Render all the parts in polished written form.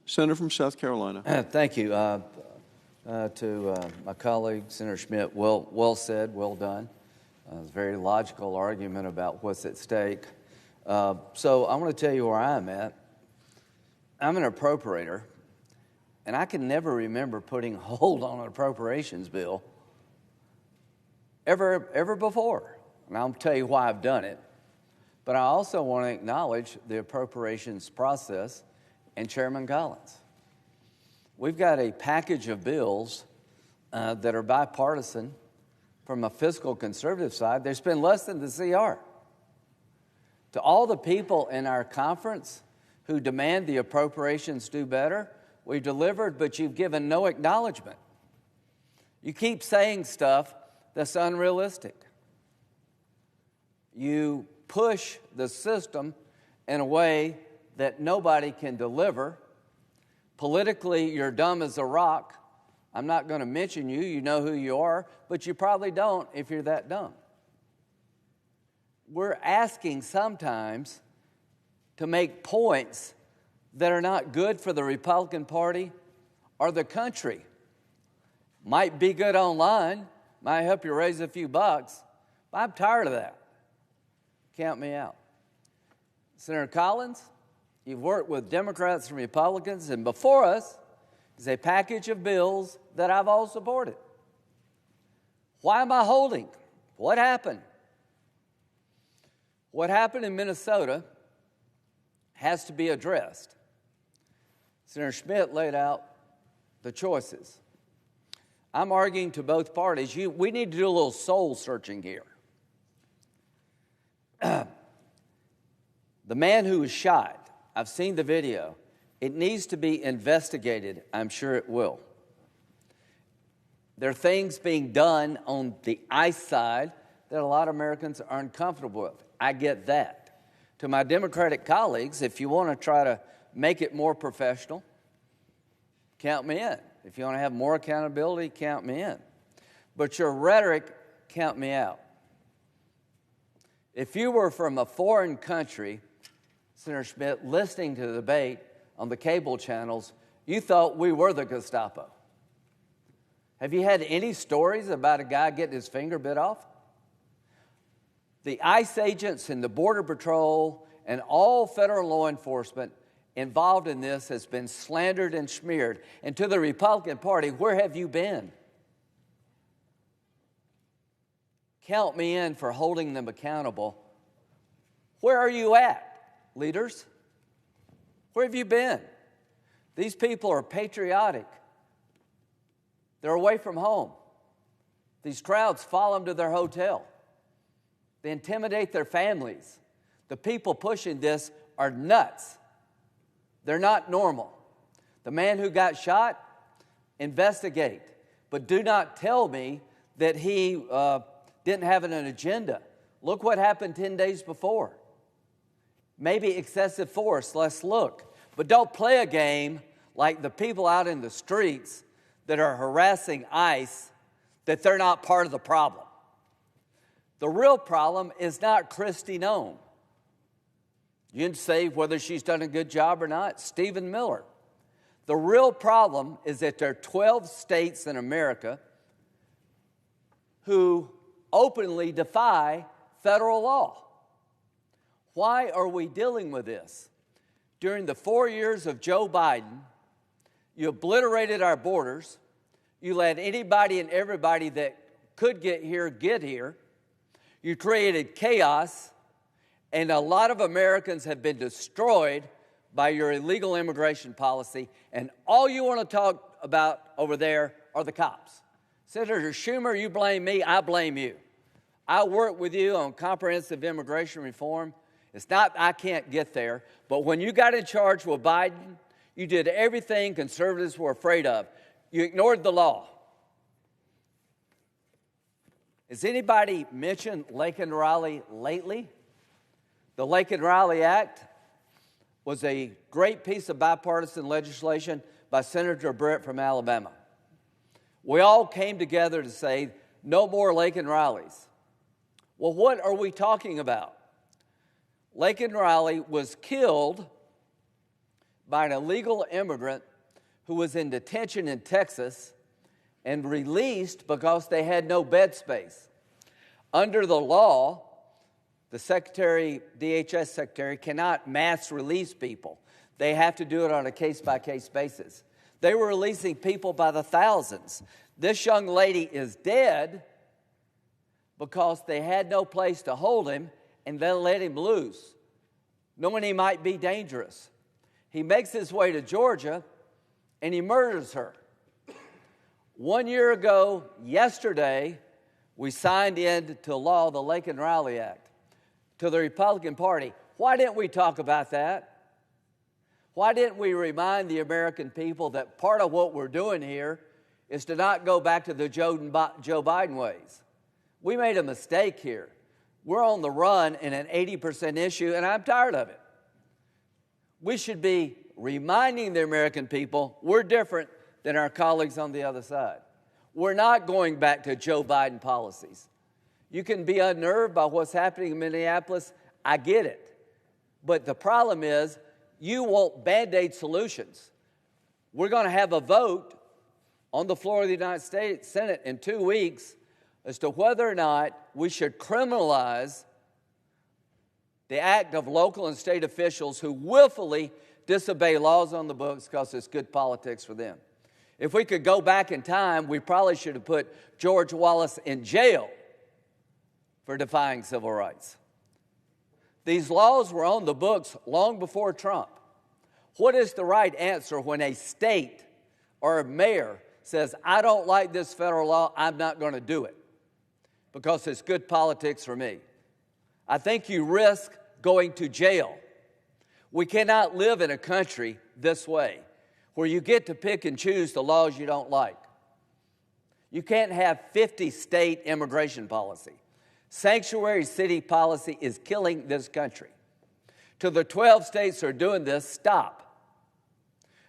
Senator from South Carolina. Thank you. To my colleague, Senator Schmidt, well said, well done. It's a very logical argument about what's at stake. So I want to tell you where I'm at. I'm an appropriator, and I can never remember putting a hold on an appropriations bill ever before. And I'll tell you why I've done it. But I also want to acknowledge the appropriations process and Chairman Collins. We've got a package of bills that are bipartisan from a fiscal conservative side. They spend less than the CR. To all the people in our conference who demand the appropriations do better, we've delivered, but you've given no acknowledgement. You keep saying stuff that's unrealistic. You push the system in a way that nobody can deliver. Politically, you're dumb as a rock. I'm not going to mention you. You know who you are, but you probably don't if you're that dumb. We're asking sometimes to make points that are not good for the Republican Party or the country. Might be good online, might help you raise a few bucks, but I'm tired of that. Count me out. Senator Collins, you've worked with Democrats and Republicans, and before us is a package of bills that I've all supported. Why am I holding? What happened? What happened in Minnesota has to be addressed. Senator Schmidt laid out the choices. I'm arguing to both parties. We need to do a little soul searching here. The man who was shot, I've seen the video. It needs to be investigated. I'm sure it will. There are things being done on the ICE side that a lot of Americans are uncomfortable with. I get that. To my Democratic colleagues, if you want to try to make it more professional, count me in. If you want to have more accountability, count me in. But your rhetoric, count me out. If you were from a foreign country, Senator Schmidt, listening to the debate on the cable channels, you thought we were the Gestapo. Have you had any stories about a guy getting his finger bit off? The ICE agents and the Border Patrol and all federal law enforcement involved in this has been slandered and smeared. And to the Republican Party, where have you been? Count me in for holding them accountable. Where are you at, leaders? Where have you been? These people are patriotic. They're away from home. These crowds follow them to their hotel. They intimidate their families. The people pushing this are nuts. They're not normal. The man who got shot, investigate. But do not tell me that he didn't have an agenda. Look what happened 10 days before. Maybe excessive force, let's look. But don't play a game like the people out in the streets that are harassing ICE, that they're not part of the problem. The real problem is not Kristi Noem. You can say whether she's done a good job or not. Stephen Miller. The real problem is that there are 12 states in America who openly defy federal law. Why are we dealing with this? During the 4 years of Joe Biden, you obliterated our borders. You let anybody and everybody that could get here. You created chaos, and a lot of Americans have been destroyed by your illegal immigration policy, and all you want to talk about over there are the cops. Senator Schumer, you blame me, I blame you. I work with you on comprehensive immigration reform. It's not I can't get there, but when you got in charge with Biden, you did everything conservatives were afraid of. You ignored the law. Has anybody mentioned Laken Riley lately? The Laken Riley Act was a great piece of bipartisan legislation by Senator Britt from Alabama. We all came together to say, no more Laken Rileys. Well, what are we talking about? Laken Riley was killed by an illegal immigrant who was in detention in Texas and released because they had no bed space. Under the law, the DHS secretary cannot mass release people. They have to do it on a case-by-case basis. They were releasing people by the thousands. This young lady is dead because they had no place to hold him and they let him loose, knowing he might be dangerous. He makes his way to Georgia and he murders her. 1 year ago, yesterday, we signed into law the Laken Riley Act to the Republican Party. Why didn't we talk about that? Why didn't we remind the American people that part of what we're doing here is to not go back to the Joe Biden ways? We made a mistake here. We're on the run in an 80% issue, and I'm tired of it. We should be reminding the American people we're different than our colleagues on the other side. We're not going back to Joe Biden policies. You can be unnerved by what's happening in Minneapolis. I get it. But the problem is you want Band-Aid solutions. We're going to have a vote on the floor of the United States Senate in 2 weeks as to whether or not we should criminalize the act of local and state officials who willfully disobey laws on the books because it's good politics for them. If we could go back in time, we probably should have put George Wallace in jail for defying civil rights. These laws were on the books long before Trump. What is the right answer when a state or a mayor says, I don't like this federal law, I'm not going to do it because it's good politics for me? I think you risk going to jail. We cannot live in a country this way, where you get to pick and choose the laws you don't like. You can't have 50-state immigration policy. Sanctuary city policy is killing this country. To the 12 states that are doing this, stop.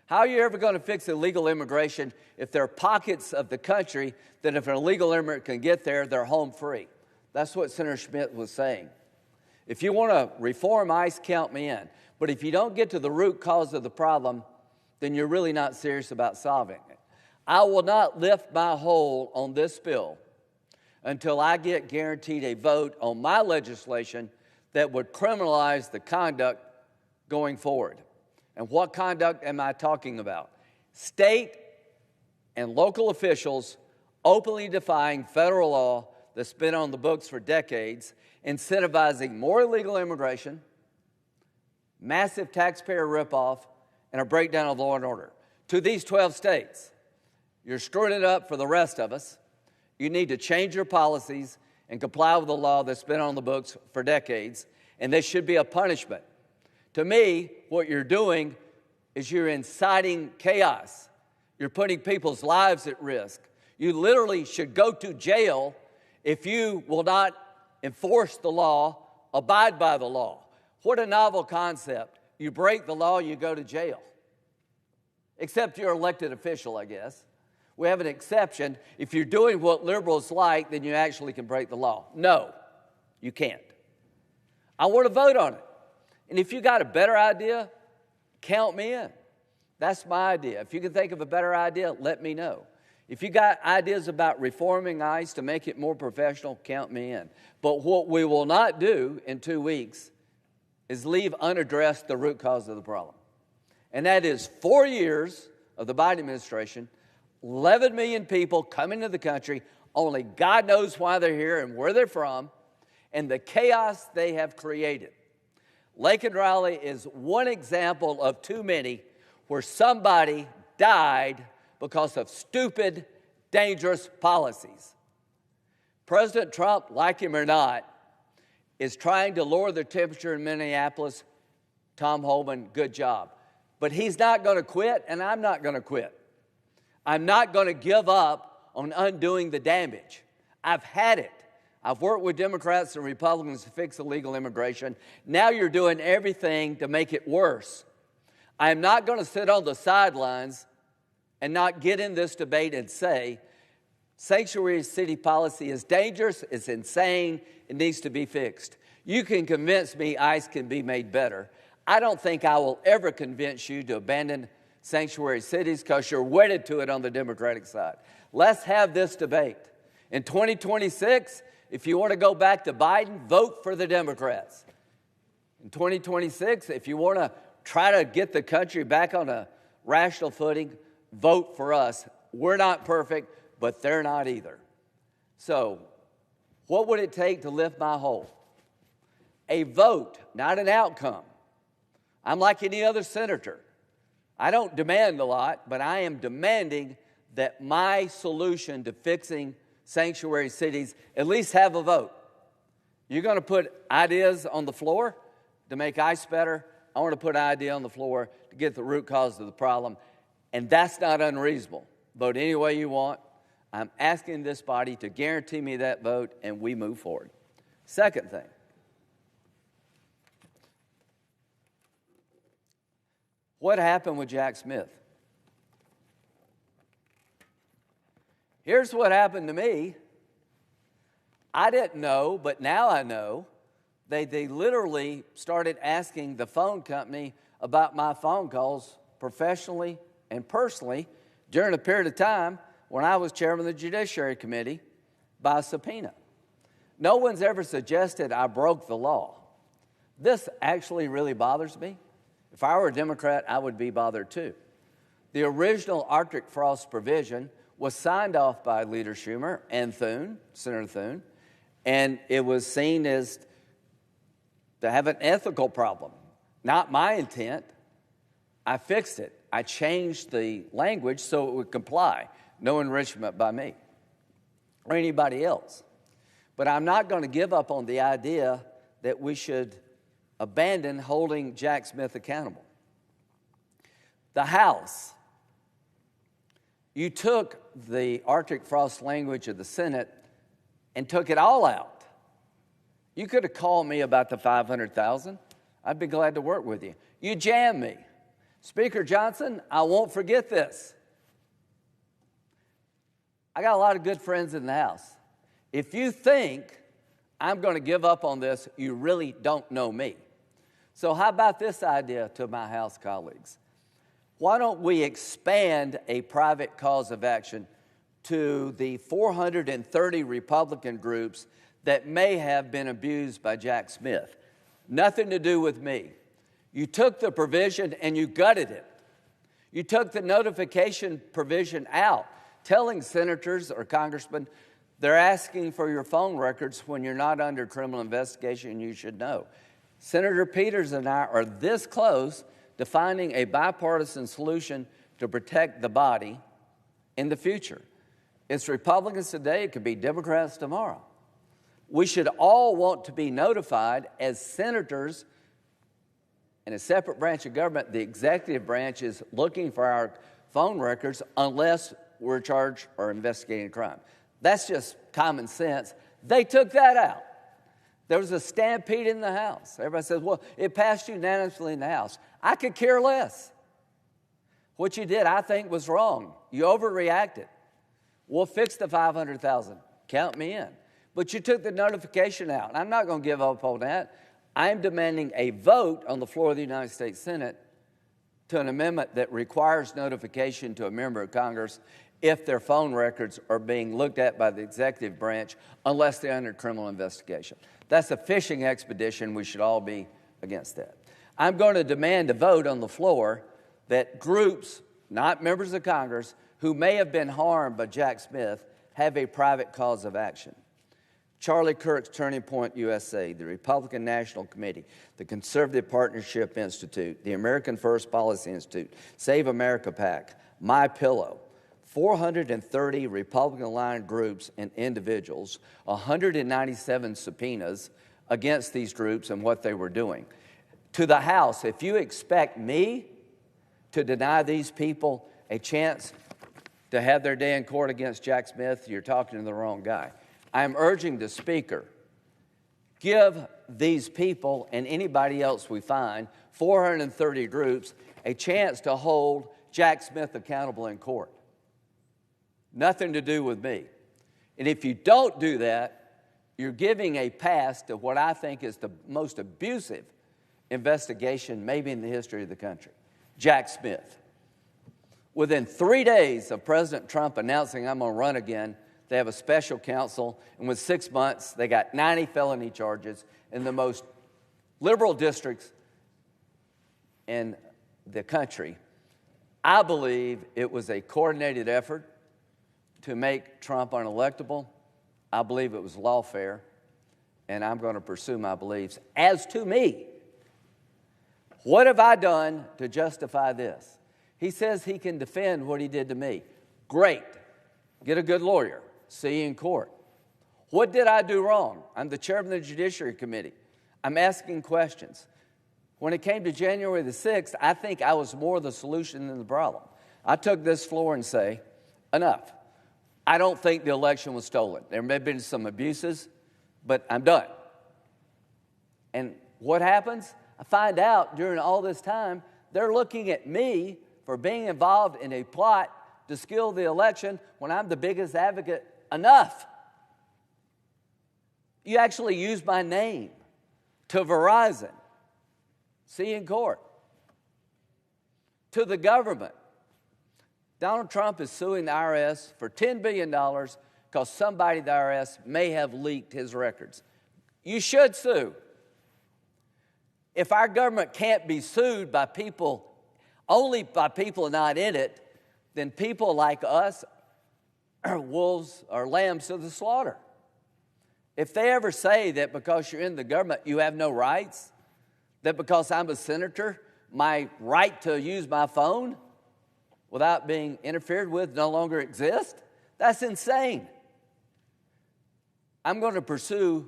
How are you ever going to fix illegal immigration if there are pockets of the country that if an illegal immigrant can get there, they're home free? That's what Senator Schmidt was saying. If you want to reform ICE, count me in. But if you don't get to the root cause of the problem, then you're really not serious about solving it. I will not lift my hold on this bill until I get guaranteed a vote on my legislation that would criminalize the conduct going forward. And what conduct am I talking about? State and local officials openly defying federal law that's been on the books for decades, incentivizing more illegal immigration, massive taxpayer ripoff, and a breakdown of law and order. To these 12 states, you're screwing it up for the rest of us. You need to change your policies and comply with the law that's been on the books for decades, and this should be a punishment. To me, what you're doing is you're inciting chaos. You're putting people's lives at risk. You literally should go to jail if you will not enforce the law, abide by the law. What a novel concept. You break the law, you go to jail. Except you're an elected official, I guess. We have an exception. If you're doing what liberals like, then you actually can break the law. No, you can't. I want to vote on it. And if you got a better idea, count me in. That's my idea. If you can think of a better idea, let me know. If you got ideas about reforming ICE to make it more professional, count me in. But what we will not do in 2 weeks is leave unaddressed the root cause of the problem. And that is 4 years of the Biden administration, 11 million people coming to the country, only God knows why they're here and where they're from, and the chaos they have created. Laken Riley is one example of too many where somebody died because of stupid, dangerous policies. President Trump, like him or not, is trying to lower the temperature in Minneapolis. Tom Homan, good job. But he's not going to quit, and I'm not going to quit. I'm not going to give up on undoing the damage. I've had it. I've worked with Democrats and Republicans to fix illegal immigration. Now you're doing everything to make it worse. I'm not going to sit on the sidelines and not get in this debate and say, sanctuary city policy is dangerous, it's insane, it needs to be fixed. You can convince me ICE can be made better. I don't think I will ever convince you to abandon sanctuary cities because you're wedded to it on the Democratic side. Let's have this debate. In 2026, if you want to go back to Biden, vote for the Democrats. In 2026, if you want to try to get the country back on a rational footing, vote for us. We're not perfect, but they're not either. So, what would it take to lift my hold? A vote, not an outcome. I'm like any other senator. I don't demand a lot, but I am demanding that my solution to fixing sanctuary cities at least have a vote. You're going to put ideas on the floor to make ICE better. I want to put an idea on the floor to get the root cause of the problem, and that's not unreasonable. Vote any way you want. I'm asking this body to guarantee me that vote, and we move forward. Second thing. What happened with Jack Smith? Here's what happened to me. I didn't know, but now I know. They literally started asking the phone company about my phone calls professionally and personally during a period of time when I was chairman of the Judiciary Committee by subpoena. No one's ever suggested I broke the law. This actually really bothers me. If I were a Democrat, I would be bothered too. The original Arctic frost provision was signed off by Leader Schumer and Thune, Senator Thune, and it was seen as to have an ethical problem. Not my intent. I fixed it. I changed the language so it would comply. No enrichment by me or anybody else. But I'm not going to give up on the idea that we should abandon holding Jack Smith accountable. The House, you took the Arctic frost language of the Senate and took it all out. You could have called me about the 500,000. I'd be glad to work with you. You jammed me. Speaker Johnson, I won't forget this. I got a lot of good friends in the House. If you think I'm going to give up on this, you really don't know me. So how about this idea to my House colleagues? Why don't we expand a private cause of action to the 430 Republican groups that may have been abused by Jack Smith? Nothing to do with me. You took the provision and you gutted it. You took the notification provision out, telling senators or congressmen they're asking for your phone records when you're not under criminal investigation. You should know. Senator Peters and I are this close to finding a bipartisan solution to protect the body in the future. It's Republicans today, it could be Democrats tomorrow. We should all want to be notified as senators in a separate branch of government. The executive branch is looking for our phone records unless we're charged or investigating a crime. That's just common sense. They took that out. There was a stampede in the House. Everybody says, well, it passed unanimously in the House. I could care less. What you did, I think, was wrong. You overreacted. We'll fix the 500,000. Count me in. But you took the notification out. I'm not going to give up on that. I'm demanding a vote on the floor of the United States Senate to an amendment that requires notification to a member of Congress if their phone records are being looked at by the executive branch unless they're under criminal investigation. That's a fishing expedition. We should all be against that. I'm going to demand a vote on the floor that groups, not members of Congress, who may have been harmed by Jack Smith have a private cause of action. Charlie Kirk's Turning Point USA, the Republican National Committee, the Conservative Partnership Institute, the American First Policy Institute, Save America PAC, My Pillow, 430 Republican-aligned groups and individuals, 197 subpoenas against these groups and what they were doing. To the House, if you expect me to deny these people a chance to have their day in court against Jack Smith, you're talking to the wrong guy. I'm urging the Speaker, give these people and anybody else we find, 430 groups, a chance to hold Jack Smith accountable in court. Nothing to do with me. And if you don't do that, you're giving a pass to what I think is the most abusive investigation maybe in the history of the country. Jack Smith. Within 3 days of President Trump announcing I'm going to run again, they have a special counsel, and within 6 months, they got 90 felony charges in the most liberal districts in the country. I believe it was a coordinated effort to make Trump unelectable. I believe it was lawfare, and I'm going to pursue my beliefs. As to me, what have I done to justify this? He says he can defend what he did to me. Great. Get a good lawyer. See you in court. What did I do wrong? I'm the chairman of the Judiciary Committee. I'm asking questions. When it came to January the 6th, I think I was more the solution than the problem. I took this floor and say, enough. I don't think the election was stolen. There may have been some abuses, but I'm done. And what happens? I find out during all this time, they're looking at me for being involved in a plot to steal the election when I'm the biggest advocate. Enough. You actually use my name to Verizon. See you in court. To the government. Donald Trump is suing the IRS for $10 billion because somebody at the IRS may have leaked his records. You should sue. If our government can't be sued by people, only by people not in it, then people like us are wolves or lambs to the slaughter. If they ever say that because you're in the government you have no rights, that because I'm a senator, my right to use my phone without being interfered with no longer exists, that's insane. I'm going to pursue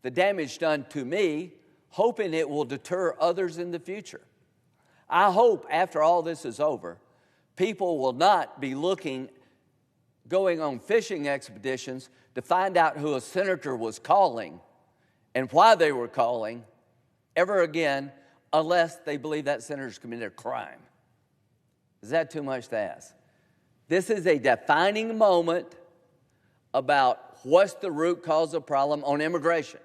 the damage done to me, hoping it will deter others in the future. I hope after all this is over, people will not be going on fishing expeditions to find out who a senator was calling and why they were calling ever again unless they believe that senator's committed a crime. Is that too much to ask? This is a defining moment about what's the root cause of the problem on immigration.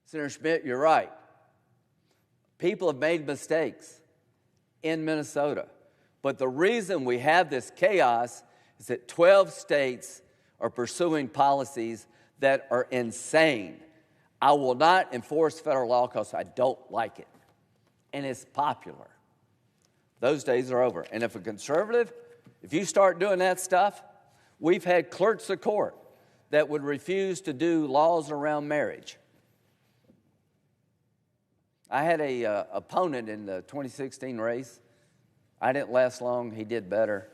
Senator Schmidt, you're right. People have made mistakes in Minnesota. But the reason we have this chaos is that 12 states are pursuing policies that are insane. I will not enforce federal law because I don't like it. And it's popular. Those days are over. And if a conservative, if you start doing that stuff, we've had clerks of court that would refuse to do laws around marriage. I had a opponent in the 2016 race. I didn't last long. He did better.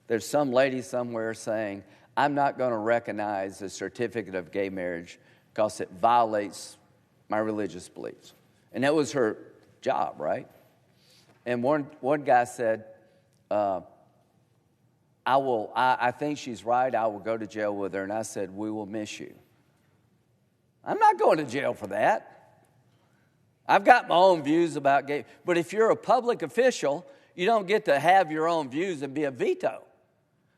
There's some lady somewhere saying, I'm not going to recognize the certificate of gay marriage because it violates my religious beliefs. And that was her job, right? And one guy said, I think she's right. I will go to jail with her. And I said, we will miss you. I'm not going to jail for that. I've got my own views about gay. But if you're a public official, you don't get to have your own views and be a veto.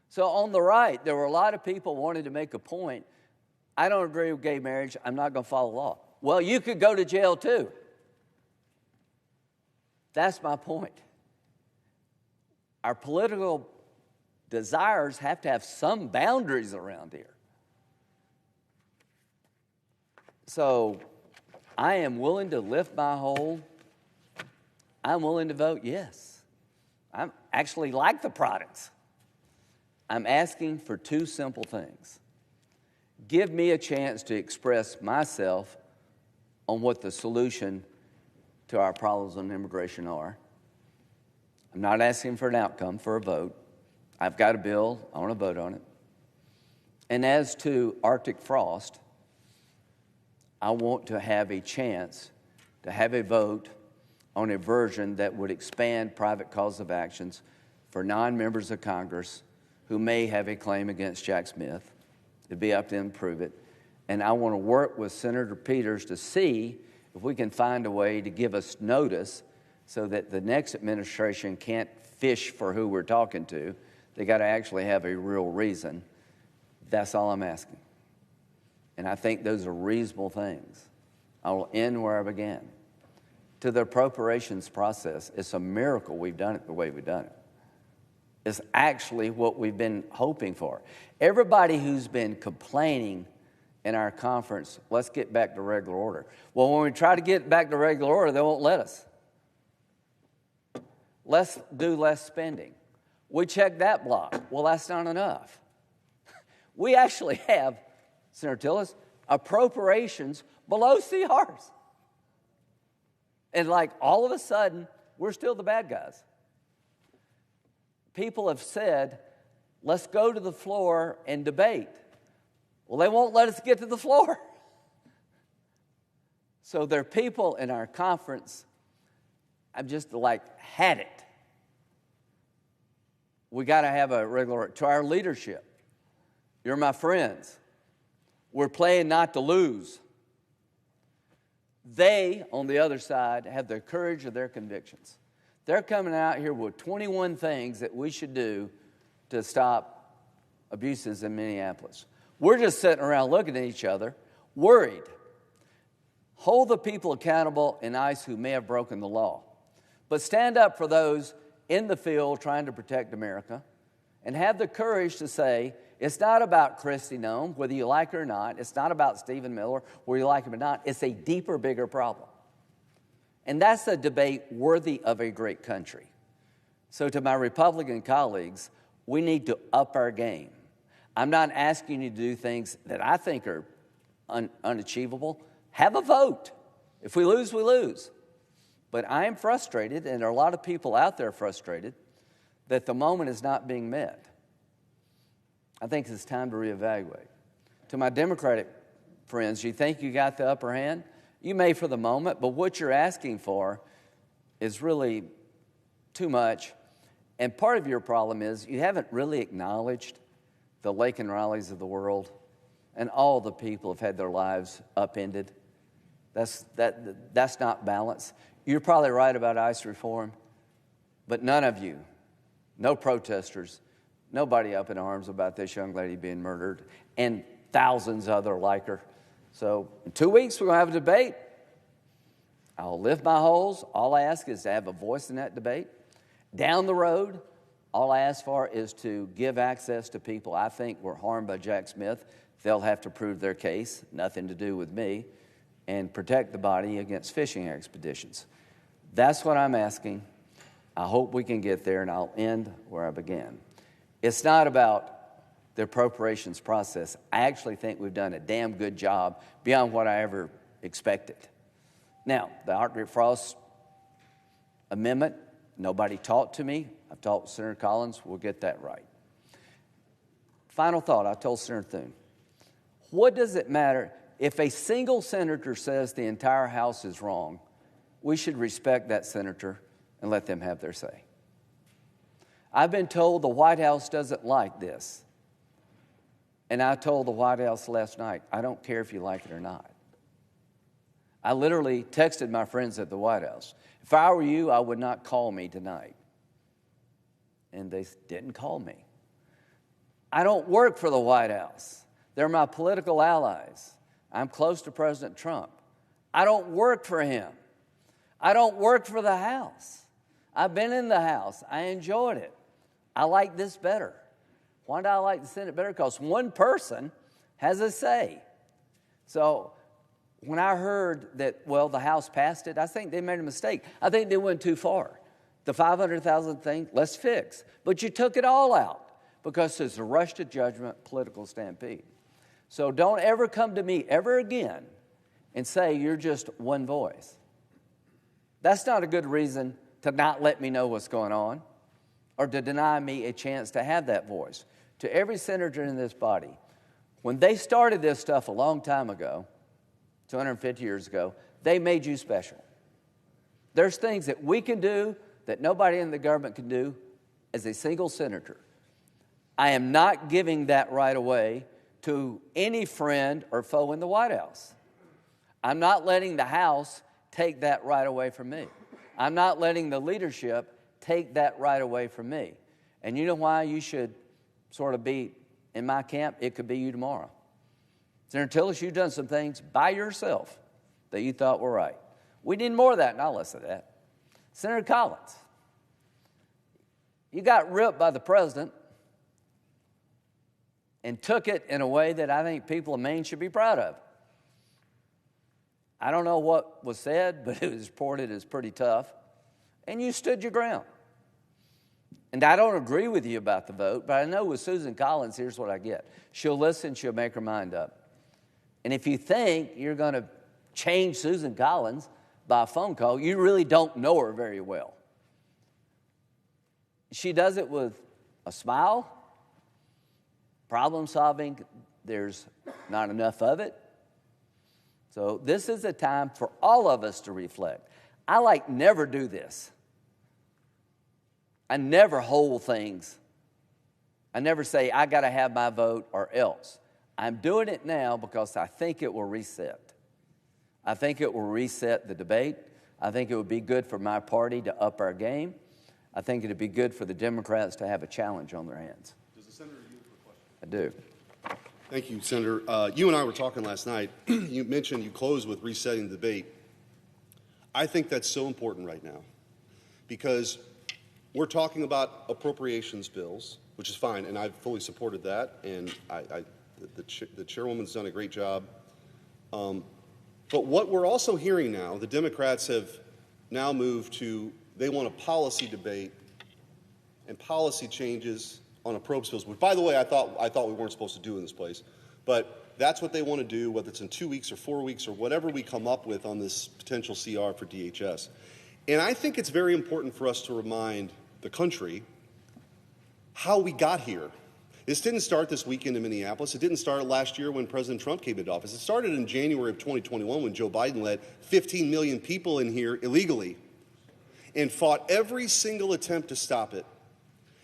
So on the right, there were a lot of people wanting to make a point. I don't agree with gay marriage. I'm not going to follow law. Well, you could go to jail too. That's my point. Our political desires have to have some boundaries around here. So I am willing to lift my hold. I'm willing to vote yes. I actually like the products. I'm asking for two simple things. Give me a chance to express myself on what the solution to our problems on immigration are. I'm not asking for an outcome, for a vote. I've got a bill. I want to vote on it. And as to Arctic frost, I want to have a chance to have a vote on a version that would expand private cause of actions for non-members of Congress who may have a claim against Jack Smith. It'd be up to them to prove it. And I want to work with Senator Peters to see if we can find a way to give us notice so that the next administration can't fish for who we're talking to. They got to actually have a real reason. That's all I'm asking. And I think those are reasonable things. I'll end where I began. To the appropriations process, it's a miracle we've done it the way we've done it. It's actually what we've been hoping for. Everybody who's been complaining in our conference, let's get back to regular order. Well, when we try to get back to regular order, they won't let us. Let's do less spending. We checked that block. Well, that's not enough. We actually have, Senator Tillis, appropriations below CRs. And like all of a sudden, we're still the bad guys. People have said, let's go to the floor and debate. Well, they won't let us get to the floor. So there are people in our conference, I've just had it. We got to have a regular, to our leadership. You're my friends. We're playing not to lose. They, on the other side, have the courage of their convictions. They're coming out here with 21 things that we should do to stop abuses in Minneapolis. We're just sitting around looking at each other, worried. Hold the people accountable in ICE who may have broken the law. But stand up for those in the field trying to protect America and have the courage to say, it's not about Kristi Noem, whether you like her or not. It's not about Stephen Miller, whether you like him or not. It's a deeper, bigger problem. And that's a debate worthy of a great country. So to my Republican colleagues, we need to up our game. I'm not asking you to do things that I think are unachievable. Have a vote. If we lose, we lose. But I am frustrated, and there are a lot of people out there frustrated, that the moment is not being met. I think it's time to reevaluate. To my Democratic friends, you think you got the upper hand? You may for the moment, but what you're asking for is really too much. And part of your problem is you haven't really acknowledged the Lake and Rileys of the world and all the people have had their lives upended. That's not balance. You're probably right about ICE reform, but none of you, no protesters, nobody up in arms about this young lady being murdered, and thousands other like her. So in 2 weeks, we're going to have a debate. I'll lift my holes. All I ask is to have a voice in that debate. Down the road, all I ask for is to give access to people I think were harmed by Jack Smith. They'll have to prove their case, nothing to do with me, and protect the body against fishing expeditions. That's what I'm asking. I hope we can get there, and I'll end where I began. It's not about the appropriations process. I actually think we've done a damn good job beyond what I ever expected. Now, the Arctic Frost Amendment, nobody talked to me. I've talked to Senator Collins. We'll get that right. Final thought, I told Senator Thune. What does it matter if a single senator says the entire House is wrong? We should respect that senator and let them have their say. I've been told the White House doesn't like this. And I told the White House last night, I don't care if you like it or not. I literally texted my friends at the White House. If I were you, I would not call me tonight. And they didn't call me. I don't work for the White House. They're my political allies. I'm close to President Trump. I don't work for him. I don't work for the House. I've been in the House. I enjoyed it. I like this better. Why do I like the Senate better? Because one person has a say. So when I heard that, well, the House passed it, I think they made a mistake. I think they went too far. The 500,000 thing, let's fix. But you took it all out because it's a rush to judgment, political stampede. So don't ever come to me ever again and say you're just one voice. That's not a good reason to not let me know what's going on or to deny me a chance to have that voice. To every senator in this body, when they started this stuff a long time ago, 250 years ago, they made you special. There's things that we can do that nobody in the government can do as a single senator. I am not giving that right away to any friend or foe in the White House. I'm not letting the House take that right away from me. I'm not letting the leadership take that right away from me. And you know why you should sort of be in my camp? It could be you tomorrow. Senator Tillis, you've done some things by yourself that you thought were right. We need more of that, and I'll listen to that. Senator Collins, you got ripped by the president and took it in a way that I think people of Maine should be proud of. I don't know what was said, but it was reported as pretty tough. And you stood your ground. And I don't agree with you about the vote, but I know with Susan Collins, here's what I get. She'll listen, she'll make her mind up. And if you think you're going to change Susan Collins by a phone call, you really don't know her very well. She does it with a smile, problem solving. There's not enough of it. So this is a time for all of us to reflect. I never do this. I never hold things. I never say, I got to have my vote or else. I'm doing it now because I think it will reset. I think it will reset the debate. I think it would be good for my party to up our game. I think it would be good for the Democrats to have a challenge on their hands. Does the Senator yield for a question? I do. Thank you, Senator. You and I were talking last night. You mentioned you closed with resetting the debate. I think that's so important right now because we're talking about appropriations bills, which is fine, and I've fully supported that, and the chairwoman's done a great job. But what we're also hearing now, the Democrats have now moved to, they want a policy debate and policy changes on appropriations bills, which, by the way, I thought we weren't supposed to do in this place. But that's what they want to do, whether it's in 2 weeks or 4 weeks or whatever we come up with on this potential CR for DHS. And I think it's very important for us to remind the country how we got here. This didn't start this weekend in Minneapolis. It didn't start last year when President Trump came into office. It started in January of 2021 when Joe Biden let 15 million people in here illegally and fought every single attempt to stop it.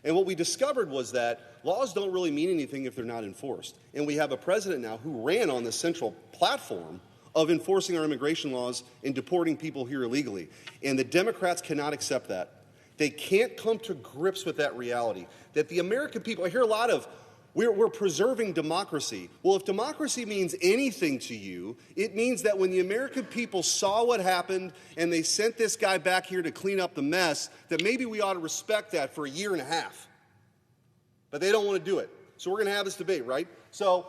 And what we discovered was that laws don't really mean anything if they're not enforced. And we have a president now who ran on the central platform of enforcing our immigration laws and deporting people here illegally. And the Democrats cannot accept that. They can't come to grips with that reality, that the American people, I hear a lot of, we're preserving democracy. Well, if democracy means anything to you, it means that when the American people saw what happened and they sent this guy back here to clean up the mess, that maybe we ought to respect that for a year and a half. But they don't want to do it. So we're going to have this debate, right? So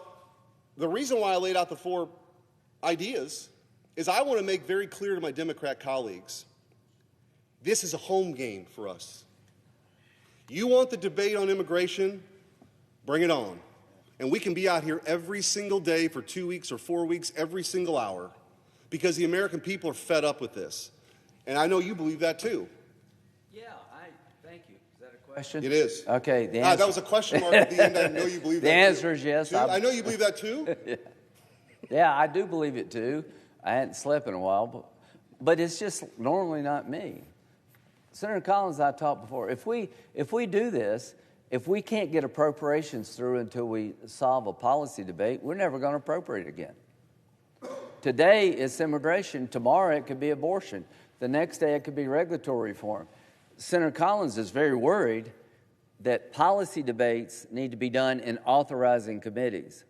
the reason why I laid out the 4 ideas is I want to make very clear to my Democrat colleagues, this is a home game for us. You want the debate on immigration? Bring it on. And we can be out here every single day for 2 weeks or 4 weeks, every single hour, because the American people are fed up with this. And I know you believe that too. Yeah, thank you. Is that a question? It is. Okay. That was a question mark at the end. I know you believe that The too. answer is yes. I know you believe that too. Yeah, I do believe it too. I hadn't slept in a while, but it's just normally not me. Senator Collins, I talked before. If we do this, if we can't get appropriations through until we solve a policy debate, we're never going to appropriate again. Today it's immigration. Tomorrow it could be abortion. The next day it could be regulatory reform. Senator Collins is very worried that policy debates need to be done in authorizing committees.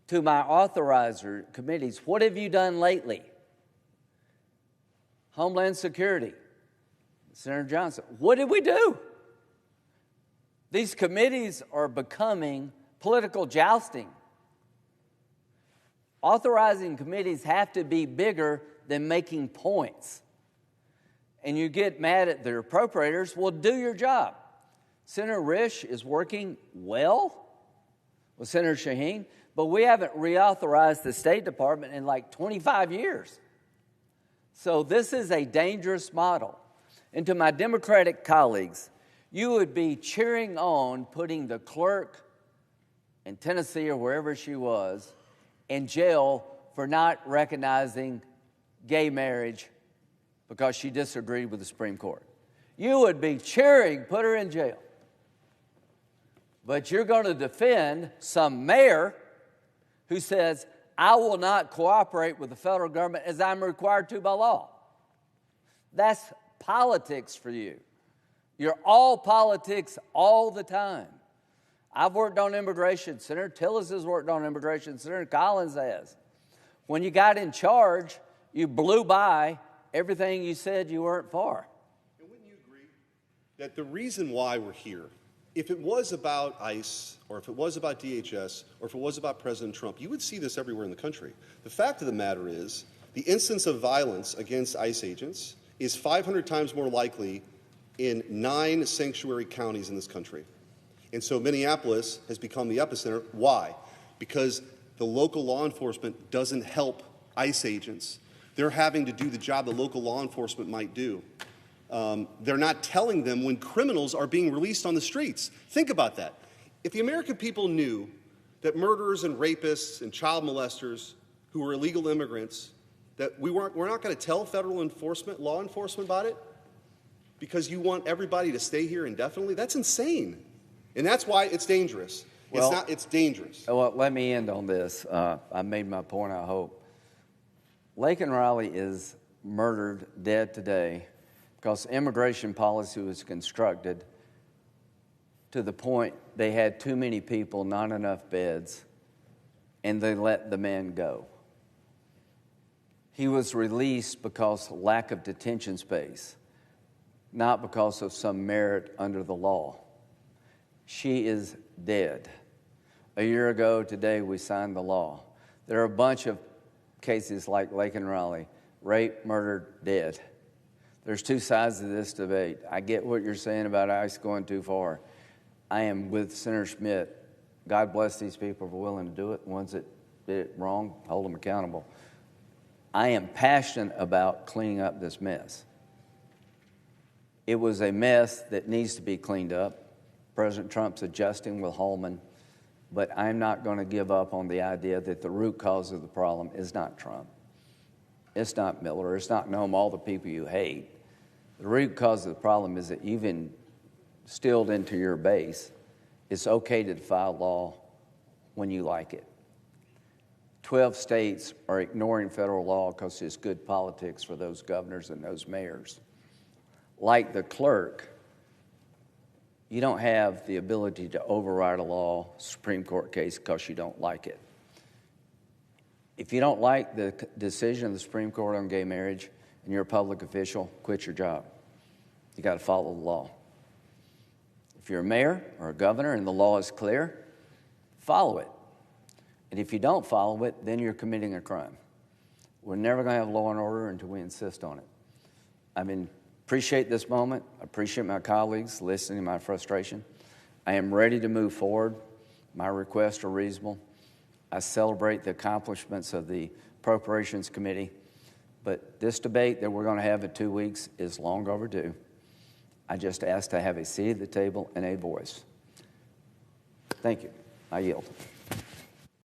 To my authorizer committees, what have you done lately? Homeland Security. Senator Johnson, what did we do? These committees are becoming political jousting. Authorizing committees have to be bigger than making points. And you get mad at the appropriators, well, do your job. Senator Risch is working well with Senator Shaheen, but we haven't reauthorized the State Department in like 25 years. So this is a dangerous model. And to my Democratic colleagues, you would be cheering on putting the clerk in Tennessee or wherever she was in jail for not recognizing gay marriage because she disagreed with the Supreme Court. You would be cheering, put her in jail. But you're going to defend some mayor who says, I will not cooperate with the federal government as I'm required to by law. That's politics for you. You're all politics all the time. I've worked on immigration. Senator Tillis has worked on immigration. Senator Collins has. When you got in charge, You blew by everything you said you weren't for. And wouldn't you agree that the reason why we're here, if it was about ICE, or if it was about DHS, or if it was about President Trump, you would see this everywhere in the country. The fact of the matter is, the instance of violence against ICE agents is 500 times more likely in 9 sanctuary counties in this country. And so Minneapolis has become the epicenter. Why? Because the local law enforcement doesn't help ICE agents. They're having to do the job the local law enforcement might do. They're not telling them when criminals are being released on the streets. Think about that. If the American people knew that murderers and rapists and child molesters who were illegal immigrants, that we're not going to tell federal law enforcement about it because you want everybody to stay here indefinitely, that's insane. And that's why it's dangerous. It's dangerous. Well, let me end on this. I made my point, I hope. Laken Riley is murdered, dead today, because immigration policy was constructed to the point they had too many people, not enough beds, and they let the man go. He was released because of lack of detention space, not because of some merit under the law. She is dead. A year ago today, we signed the law. There are a bunch of cases like Laken Riley, rape, murdered, dead. There's two sides to this debate. I get what you're saying about ICE going too far. I am with Senator Schmidt. God bless these people for willing to do it. The ones that did it wrong, hold them accountable. I am passionate about cleaning up this mess. It was a mess that needs to be cleaned up. President Trump's adjusting with Holman, but I'm not going to give up on the idea that the root cause of the problem is not Trump. It's not Miller. It's not Nome, all the people you hate. The root cause of the problem is that you've instilled into your base it's okay to defy law when you like it. 12 states are ignoring federal law because it's good politics for those governors and those mayors. Like the clerk, you don't have the ability to override a law, Supreme Court case, because you don't like it. If you don't like the decision of the Supreme Court on gay marriage and you're a public official, quit your job. You got to follow the law. If you're a mayor or a governor and the law is clear, follow it. And if you don't follow it, then you're committing a crime. We're never going to have law and order until we insist on it. Appreciate this moment. I appreciate my colleagues listening to my frustration. I am ready to move forward. My requests are reasonable. I celebrate the accomplishments of the Appropriations Committee, but this debate that we're going to have in 2 weeks is long overdue. I just ask to have a seat at the table and a voice. Thank you. I yield.